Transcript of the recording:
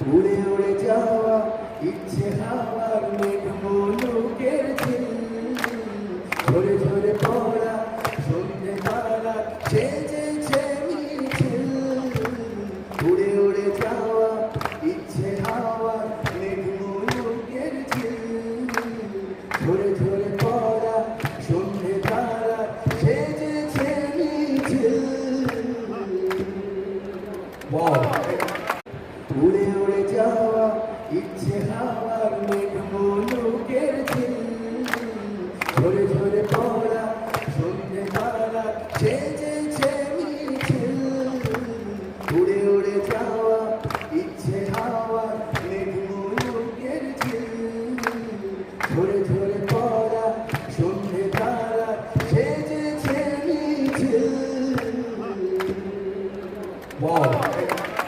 উড়ে উড়ে যাওয়া ইচ্ছে হাওয়ার মেঘ মুলুকের ঝিল, ঝরে ঝরে পড়া সন্ধে তারা সেজেছে মিছিল। উড়ে উড়ে যাওয়া ইচ্ছে হাওয়ার মেঘ মুলুকের ঝিল, ঝরে ঝরে পড়া সন্ধে তারা সেজেছে মিছিল। উড়ে উড়ে যাওয়া ইচ্ছে হাওয়ার মেঘ মুলুকের ঝিল, ঝরে ঝরে পড়া সন্ধে তারা সেজেছে মিছিল। উড়ে উড়ে যাওয়া